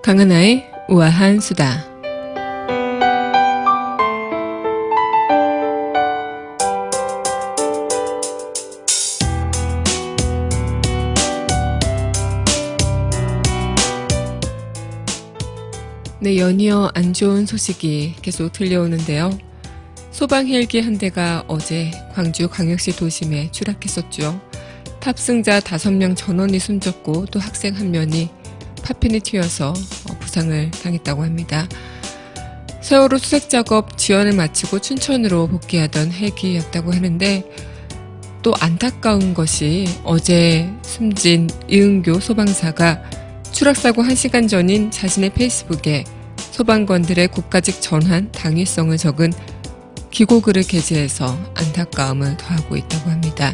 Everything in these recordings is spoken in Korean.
강하나의 우아한 수다. 네, 연이어 안 좋은 소식이 계속 들려오는데요. 소방 헬기 한 대가 어제 광주광역시 도심에 추락했었죠. 탑승자 5명 전원이 숨졌고 또 학생 1명이 파편이 튀어서 부상을 당했다고 합니다. 세월호 수색 작업 지원을 마치고 춘천으로 복귀하던 헬기였다고 하는데, 또 안타까운 것이 어제 숨진 이은교 소방사가 추락사고 1시간 전인 자신의 페이스북에 소방관들의 국가직 전환 당위성을 적은 기고글을 게재해서 안타까움을 더하고 있다고 합니다.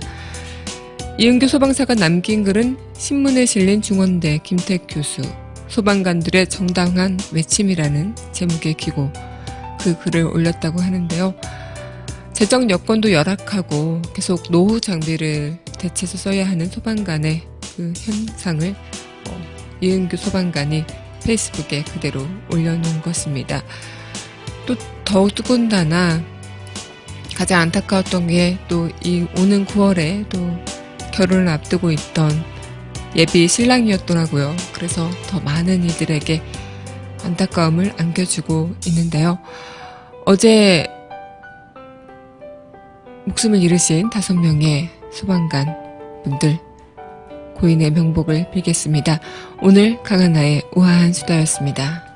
이은교 소방사가 남긴 글은 신문에 실린 중원대 김택 교수 소방관들의 정당한 외침이라는 제목의 기고, 그 글을 올렸다고 하는데요. 재정 여건도 열악하고 계속 노후 장비를 대체해서 써야 하는 소방관의 그 현상을 이은교 소방관이 페이스북에 그대로 올려놓은 것입니다. 또 더군다나 가장 안타까웠던 게 또 이 오는 9월에 또 결혼을 앞두고 있던 예비 신랑이었더라고요. 그래서 더 많은 이들에게 안타까움을 안겨주고 있는데요. 어제 목숨을 잃으신 5명의 소방관 분들 고인의 명복을 빌겠습니다. 오늘 강하나의 우아한 수다였습니다.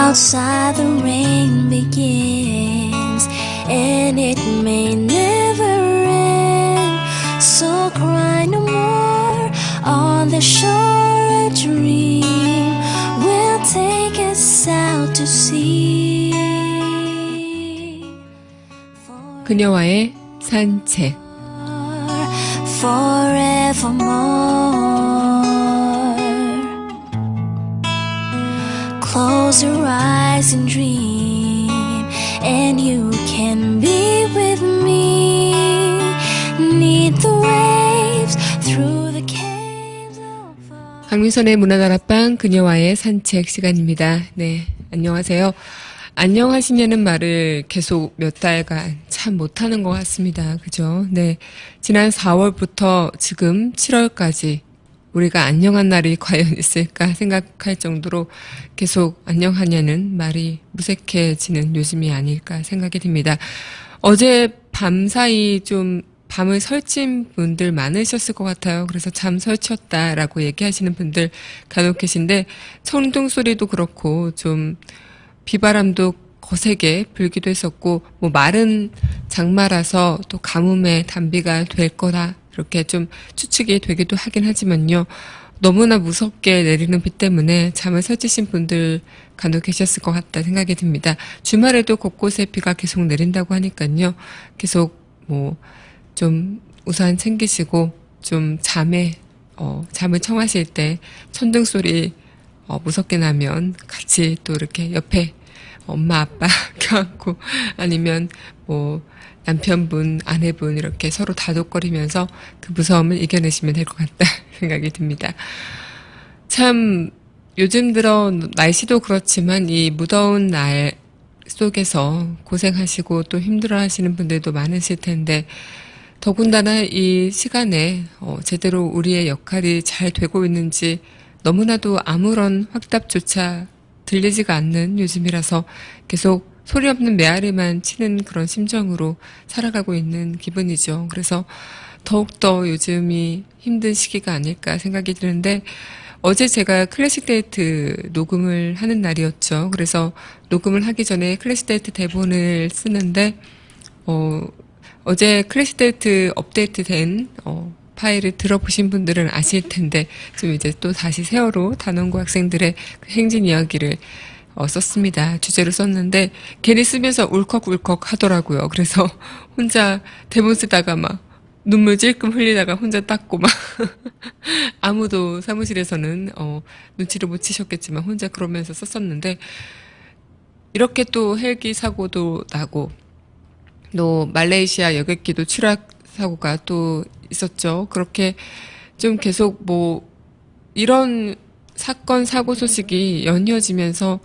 Outside the rain begins and it may never end, so cry no more. On the shore a dream will take us out to sea. 그녀와의 산책. Forevermore. Close your eyes and dream, and you can be with me. Need the waves through the caves of our... 강민선의 문화다락방 그녀와의 산책 시간입니다. 네, 안녕하세요. 안녕하시냐는 말을 계속 몇 달간 참 못하는 것 같습니다. 그죠? 네. 지난 4월부터 지금 7월까지 우리가 안녕한 날이 과연 있을까 생각할 정도로 계속 안녕하냐는 말이 무색해지는 요즘이 아닐까 생각이 듭니다. 어제 밤사이 좀 밤을 설친 분들 많으셨을 것 같아요. 그래서 잠 설쳤다라고 얘기하시는 분들 간혹 계신데, 천둥 소리도 그렇고 좀 비바람도 거세게 불기도 했었고, 뭐 마른 장마라서 또 가뭄의 단비가 될 거다 이렇게 좀 추측이 되기도 하긴 하지만요. 너무나 무섭게 내리는 비 때문에 잠을 설치신 분들 간혹 계셨을 것 같다 생각이 듭니다. 주말에도 곳곳에 비가 계속 내린다고 하니까요. 계속 뭐 좀 우산 챙기시고 좀 잠을 청하실 때 천둥 소리 무섭게 나면 같이 또 이렇게 옆에 엄마 아빠 껴안고 아니면 뭐 남편분 아내분 이렇게 서로 다독거리면서 그 무서움을 이겨내시면 될 것 같다 생각이 듭니다. 참 요즘 들어 날씨도 그렇지만 이 무더운 날 속에서 고생하시고 또 힘들어하시는 분들도 많으실 텐데, 더군다나 이 시간에 제대로 우리의 역할이 잘 되고 있는지 너무나도 아무런 확답조차 들리지가 않는 요즘이라서 계속 소리 없는 메아리만 치는 그런 심정으로 살아가고 있는 기분이죠. 그래서 더욱더 요즘이 힘든 시기가 아닐까 생각이 드는데, 어제 제가 클래식 데이트 녹음을 하는 날이었죠. 그래서 녹음을 하기 전에 클래식 데이트 대본을 쓰는데, 어제 클래식 데이트 업데이트된, 파일을 들어보신 분들은 아실 텐데, 좀 이제 또 다시 세월호 단원고 학생들의 그 행진 이야기를 썼습니다. 주제로 썼는데, 괜히 쓰면서 울컥울컥 하더라고요. 그래서 혼자 대본 쓰다가 막 눈물 찔끔 흘리다가 혼자 닦고 막 아무도 사무실에서는 눈치를 못 채셨겠지만 혼자 그러면서 썼었는데 이렇게 또 헬기 사고도 나고 또 말레이시아 여객기도 추락 사고가 또 있었죠. 그렇게 좀 계속 뭐 이런 사건 사고 소식이 연이어지면서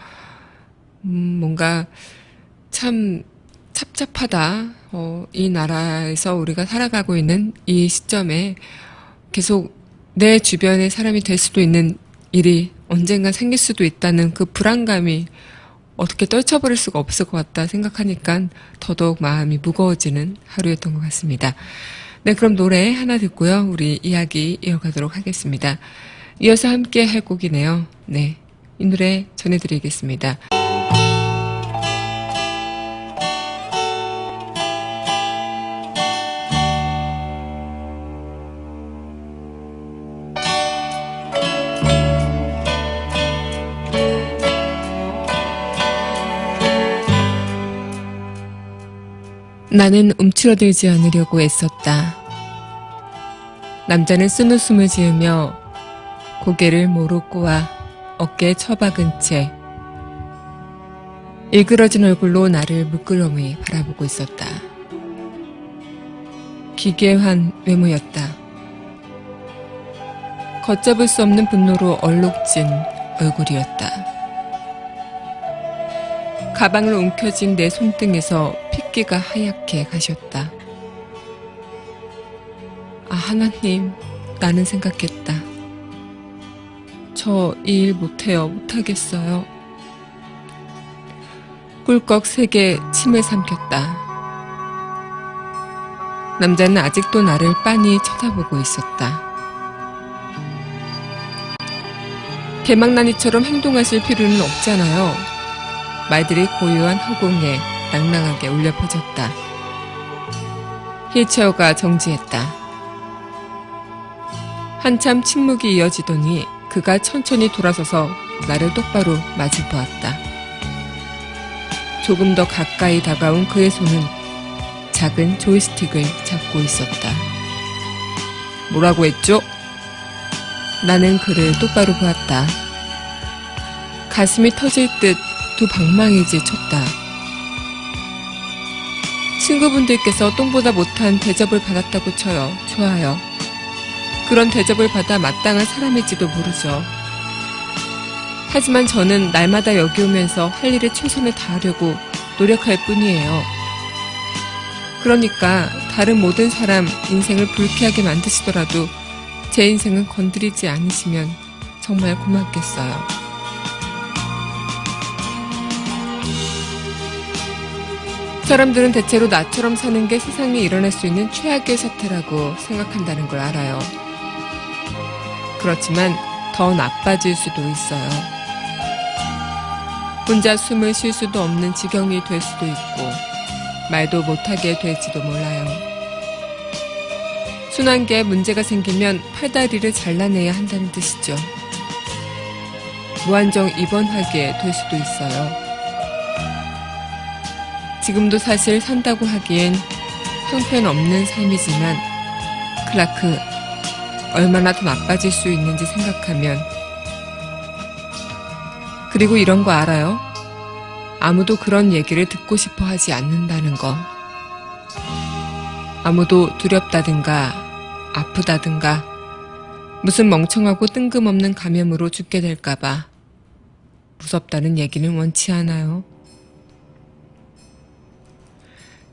뭔가 참 찹찹하다. 이 나라에서 우리가 살아가고 있는 이 시점에 계속 내 주변의 사람이 될 수도 있는 일이 언젠가 생길 수도 있다는 그 불안감이 어떻게 떨쳐버릴 수가 없을 것 같다 생각하니까 더더욱 마음이 무거워지는 하루였던 것 같습니다. 네, 그럼 노래 하나 듣고요. 우리 이야기 이어가도록 하겠습니다. 이어서 함께 할 곡이네요. 네, 이 노래 전해드리겠습니다. 나는 움츠러들지 않으려고 애썼다. 남자는 쓴웃음을 지으며 고개를 모로 꼬아 어깨에 처박은 채 일그러진 얼굴로 나를 물끄러미 바라보고 있었다. 기괴한 외모였다. 걷잡을 수 없는 분노로 얼룩진 얼굴이었다. 가방을 움켜쥔 내 손등에서 핏기가 하얗게 가셨다. 아, 하나님, 나는 생각했다. 저 이 일 못해요. 못하겠어요. 꿀꺽 세게 침을 삼켰다. 남자는 아직도 나를 빤히 쳐다보고 있었다. 개망나니처럼 행동하실 필요는 없잖아요. 말들이 고요한 허공에 낭랑하게 울려 퍼졌다. 휠체어가 정지했다. 한참 침묵이 이어지더니 그가 천천히 돌아서서 나를 똑바로 마주 보았다. 조금 더 가까이 다가온 그의 손은 작은 조이스틱을 잡고 있었다. 뭐라고 했죠? 나는 그를 똑바로 보았다. 가슴이 터질 듯 두 방망이질 쳤다. 친구분들께서 똥보다 못한 대접을 받았다고 쳐요. 좋아요. 그런 대접을 받아 마땅한 사람일지도 모르죠. 하지만 저는 날마다 여기 오면서 할 일에 최선을 다하려고 노력할 뿐이에요. 그러니까 다른 모든 사람 인생을 불쾌하게 만드시더라도 제 인생은 건드리지 않으시면 정말 고맙겠어요. 사람들은 대체로 나처럼 사는 게 세상에 일어날 수 있는 최악의 사태라고 생각한다는 걸 알아요. 그렇지만 더 나빠질 수도 있어요. 혼자 숨을 쉴 수도 없는 지경이 될 수도 있고 말도 못하게 될지도 몰라요. 순환계에 문제가 생기면 팔다리를 잘라내야 한다는 뜻이죠. 무한정 입원하게 될 수도 있어요. 지금도 사실 산다고 하기엔 형편없는 삶이지만 클라크, 얼마나 더 나빠질 수 있는지 생각하면 그리고 이런 거 알아요? 아무도 그런 얘기를 듣고 싶어 하지 않는다는 거. 아무도 두렵다든가 아프다든가 무슨 멍청하고 뜬금없는 감염으로 죽게 될까봐 무섭다는 얘기는 원치 않아요.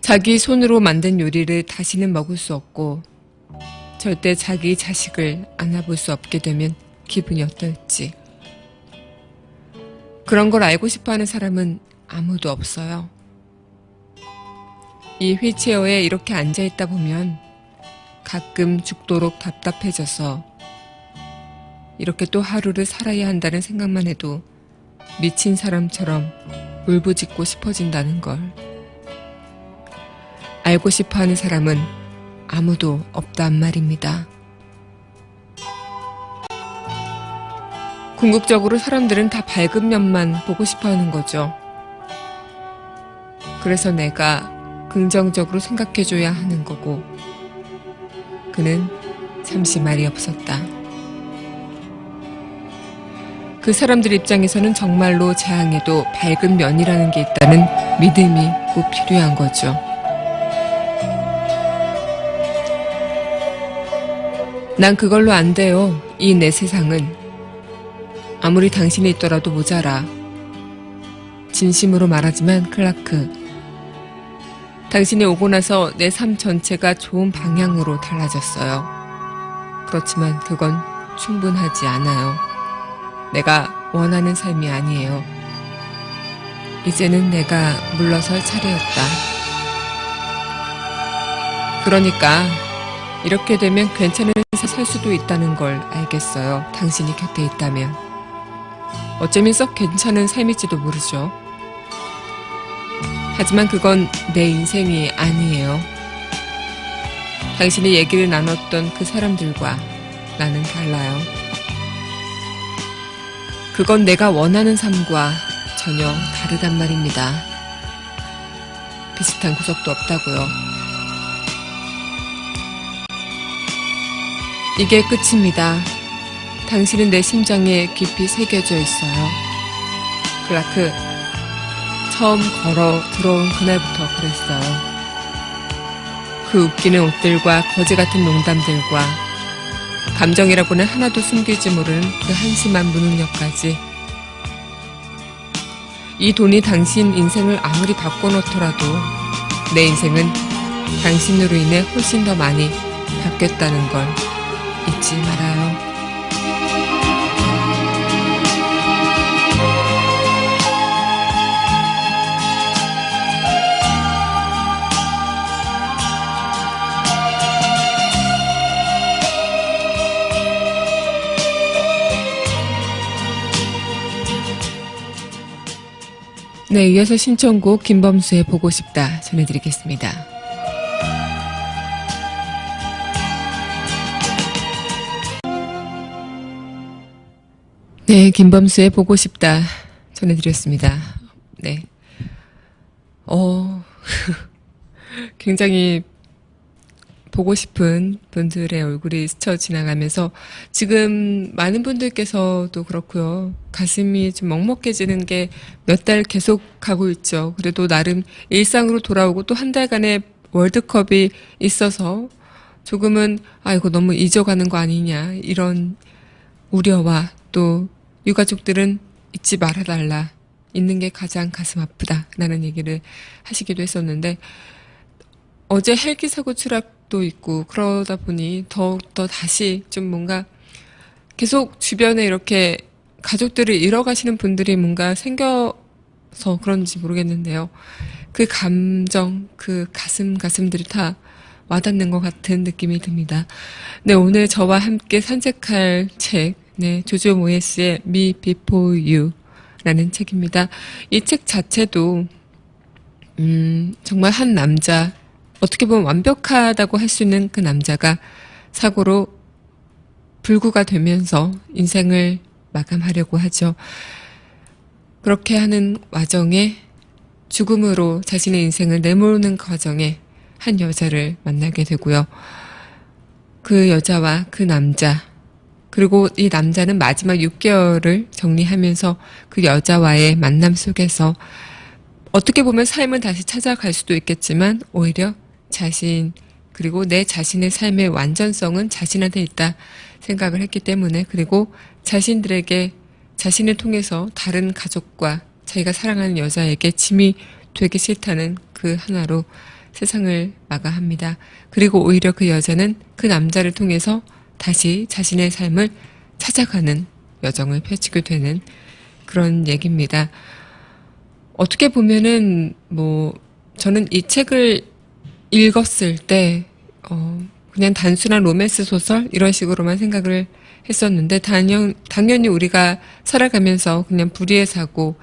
자기 손으로 만든 요리를 다시는 먹을 수 없고 절대 자기 자식을 안아볼 수 없게 되면 기분이 어떨지. 그런 걸 알고 싶어하는 사람은 아무도 없어요. 이 휠체어에 이렇게 앉아있다 보면 가끔 죽도록 답답해져서 이렇게 또 하루를 살아야 한다는 생각만 해도 미친 사람처럼 울부짖고 싶어진다는 걸. 알고 싶어 하는 사람은 아무도 없단 말입니다. 궁극적으로 사람들은 다 밝은 면만 보고 싶어 하는 거죠. 그래서 내가 긍정적으로 생각해줘야 하는 거고, 그는 잠시 말이 없었다. 그 사람들 입장에서는 정말로 재앙에도 밝은 면이라는 게 있다는 믿음이 꼭 필요한 거죠. 난 그걸로 안 돼요. 이 내 세상은. 아무리 당신이 있더라도 모자라. 진심으로 말하지만 클라크, 당신이 오고 나서 내 삶 전체가 좋은 방향으로 달라졌어요. 그렇지만 그건 충분하지 않아요. 내가 원하는 삶이 아니에요. 이제는 내가 물러설 차례였다. 그러니까 이렇게 되면 괜찮은 삶을 살 수도 있다는 걸 알겠어요. 당신이 곁에 있다면. 어쩌면 썩 괜찮은 삶일지도 모르죠. 하지만 그건 내 인생이 아니에요. 당신이 얘기를 나눴던 그 사람들과 나는 달라요. 그건 내가 원하는 삶과 전혀 다르단 말입니다. 비슷한 구석도 없다고요. 이게 끝입니다. 당신은 내 심장에 깊이 새겨져 있어요. 클라크, 처음 걸어 들어온 그날부터 그랬어요. 그 웃기는 옷들과 거지 같은 농담들과 감정이라고는 하나도 숨기지 모르는 그 한심한 무능력까지. 이 돈이 당신 인생을 아무리 바꿔놓더라도 내 인생은 당신으로 인해 훨씬 더 많이 바뀌었다는 걸 잊지 말아요. 네, 이어서 신청곡 김범수의 보고 싶다 전해드리겠습니다. 네, 김범수의 보고 싶다 전해드렸습니다. 네. 굉장히 보고 싶은 분들의 얼굴이 스쳐 지나가면서 지금 많은 분들께서도 그렇고요. 가슴이 좀 먹먹해지는 게 몇 달 계속 가고 있죠. 그래도 나름 일상으로 돌아오고 또 한 달간의 월드컵이 있어서 조금은 이거 너무 잊어가는 거 아니냐 이런 우려와 또 유가족들은 잊지 말아달라. 잊는 게 가장 가슴 아프다라는 얘기를 하시기도 했었는데 어제 헬기 사고 추락도 있고 그러다 보니 더욱더 다시 좀 뭔가 계속 주변에 이렇게 가족들을 잃어가시는 분들이 뭔가 생겨서 그런지 모르겠는데요. 그 감정, 그 가슴들이 다 와닿는 것 같은 느낌이 듭니다. 네, 오늘 저와 함께 산책할 책, 네, 조조 모예스의 Me Before You 라는 책입니다. 이 책 자체도 정말 한 남자, 어떻게 보면 완벽하다고 할 수 있는 그 남자가 사고로 불구가 되면서 인생을 마감하려고 하죠. 그렇게 하는 와중에 죽음으로 자신의 인생을 내모는 과정에 한 여자를 만나게 되고요. 그 여자와 그 남자, 그리고 이 남자는 마지막 6개월을 정리하면서 그 여자와의 만남 속에서 어떻게 보면 삶을 다시 찾아갈 수도 있겠지만 오히려 자신, 그리고 내 자신의 삶의 완전성은 자신한테 있다 생각을 했기 때문에, 그리고 자신들에게 자신을 통해서 다른 가족과 자기가 사랑하는 여자에게 짐이 되기 싫다는 그 하나로 세상을 마감합니다. 그리고 오히려 그 여자는 그 남자를 통해서 다시 자신의 삶을 찾아가는 여정을 펼치게 되는 그런 얘기입니다. 어떻게 보면은 저는 이 책을 읽었을 때 그냥 단순한 로맨스 소설 이런 식으로만 생각을 했었는데, 당연히 우리가 살아가면서 그냥 불의의 사고,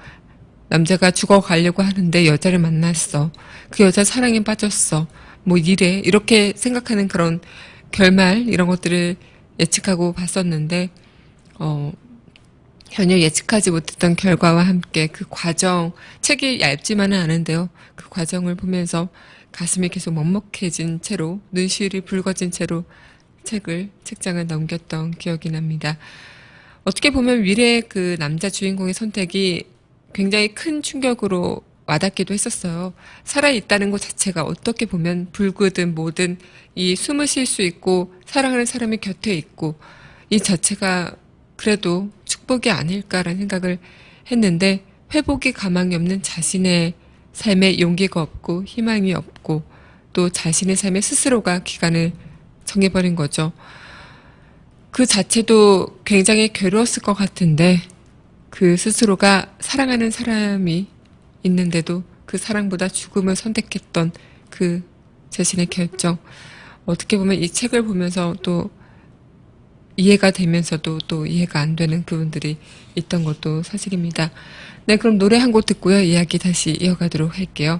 남자가 죽어가려고 하는데 여자를 만났어. 그 여자 사랑에 빠졌어. 뭐 이래. 이렇게 생각하는 그런 결말, 이런 것들을 예측하고 봤었는데, 전혀 예측하지 못했던 결과와 함께 그 과정, 책이 얇지만은 않은데요. 그 과정을 보면서 가슴이 계속 먹먹해진 채로, 눈시울이 붉어진 채로 책장을 넘겼던 기억이 납니다. 어떻게 보면 미래의 그 남자 주인공의 선택이 굉장히 큰 충격으로 와닿기도 했었어요. 살아있다는 것 자체가 어떻게 보면 불구든 뭐든 이 숨을 쉴 수 있고 사랑하는 사람이 곁에 있고 이 자체가 그래도 축복이 아닐까라는 생각을 했는데 회복이 가망이 없는 자신의 삶에 용기가 없고 희망이 없고 또 자신의 삶에 스스로가 기간을 정해버린 거죠. 그 자체도 굉장히 괴로웠을 것 같은데 그 스스로가 사랑하는 사람이 있는데도 그 사랑보다 죽음을 선택했던 그 자신의 결정. 어떻게 보면 이 책을 보면서 또 이해가 되면서도 또 이해가 안 되는 부분들이 있던 것도 사실입니다. 네, 그럼 노래 한 곡 듣고요. 이야기 다시 이어가도록 할게요.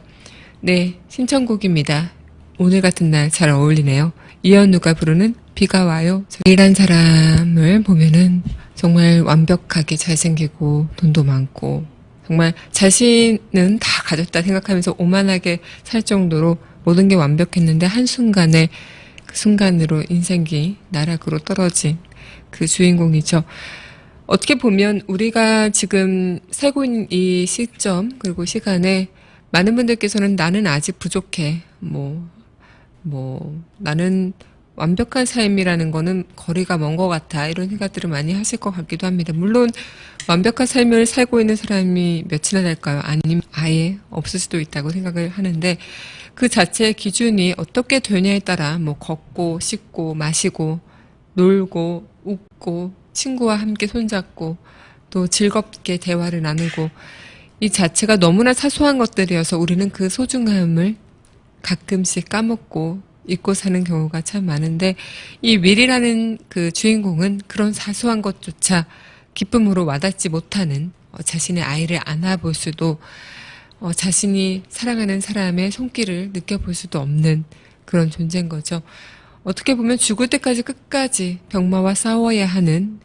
네, 신청곡입니다. 오늘 같은 날 잘 어울리네요. 이현우가 부르는 비가 와요. 이란 사람을 보면은 정말 완벽하게 잘생기고 돈도 많고 정말 자신은 다 가졌다 생각하면서 오만하게 살 정도로 모든 게 완벽했는데 한순간에 그 순간으로 인생이 나락으로 떨어진 그 주인공이죠. 어떻게 보면 우리가 지금 살고 있는 이 시점 그리고 시간에 많은 분들께서는 나는 아직 부족해. 나는 완벽한 삶이라는 거는 거리가 먼 것 같아. 이런 생각들을 많이 하실 것 같기도 합니다. 물론 완벽한 삶을 살고 있는 사람이 몇이나 될까요? 아니면 아예 없을 수도 있다고 생각을 하는데 그 자체의 기준이 어떻게 되냐에 따라 걷고 씻고 마시고 놀고 웃고 친구와 함께 손잡고 또 즐겁게 대화를 나누고 이 자체가 너무나 사소한 것들이어서 우리는 그 소중함을 가끔씩 까먹고 잊고 사는 경우가 참 많은데 이 윌이라는 그 주인공은 그런 사소한 것조차 기쁨으로 와닿지 못하는 자신의 아이를 안아볼 수도 자신이 사랑하는 사람의 손길을 느껴볼 수도 없는 그런 존재인 거죠. 어떻게 보면 죽을 때까지 끝까지 병마와 싸워야 하는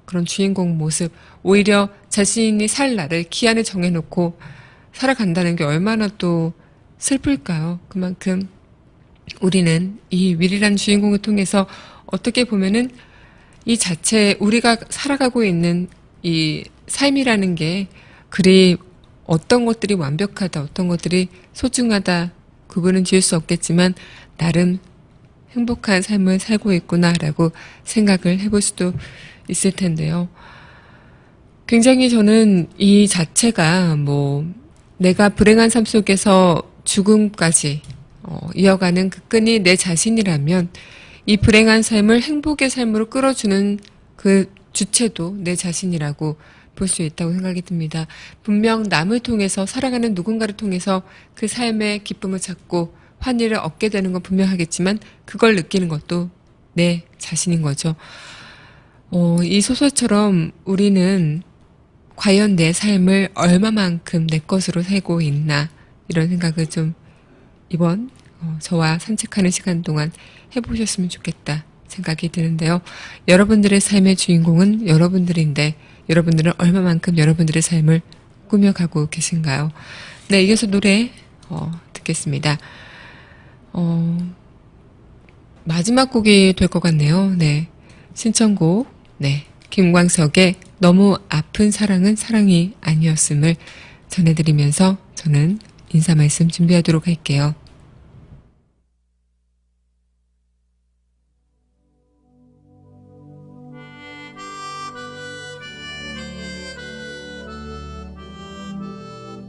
그런 주인공 모습 오히려 자신이 살 날을 기한을 정해놓고 살아간다는 게 얼마나 또 슬플까요? 그만큼 우리는 이 윌이라는 주인공을 통해서 어떻게 보면은 이 자체 우리가 살아가고 있는 이 삶이라는 게 그리 어떤 것들이 완벽하다, 어떤 것들이 소중하다 구분은 지을 수 없겠지만 나름 행복한 삶을 살고 있구나라고 생각을 해볼 수도 있을 텐데요. 굉장히 저는 이 자체가 내가 불행한 삶 속에서 죽음까지 이어가는 그 끈이 내 자신이라면 이 불행한 삶을 행복의 삶으로 끌어주는 그 주체도 내 자신이라고 볼 수 있다고 생각이 듭니다. 분명 남을 통해서 살아가는 누군가를 통해서 그 삶의 기쁨을 찾고 환희를 얻게 되는 건 분명하겠지만 그걸 느끼는 것도 내 자신인 거죠. 이 소설처럼 우리는 과연 내 삶을 얼마만큼 내 것으로 살고 있나 이런 생각을 좀 이번 저와 산책하는 시간 동안 해보셨으면 좋겠다 생각이 드는데요. 여러분들의 삶의 주인공은 여러분들인데 여러분들은 얼마만큼 여러분들의 삶을 꾸며가고 계신가요? 네, 이어서 노래 듣겠습니다. 마지막 곡이 될 것 같네요. 네, 신청곡 김광석의 너무 아픈 사랑은 사랑이 아니었음을 전해드리면서 저는 인사 말씀 준비하도록 할게요.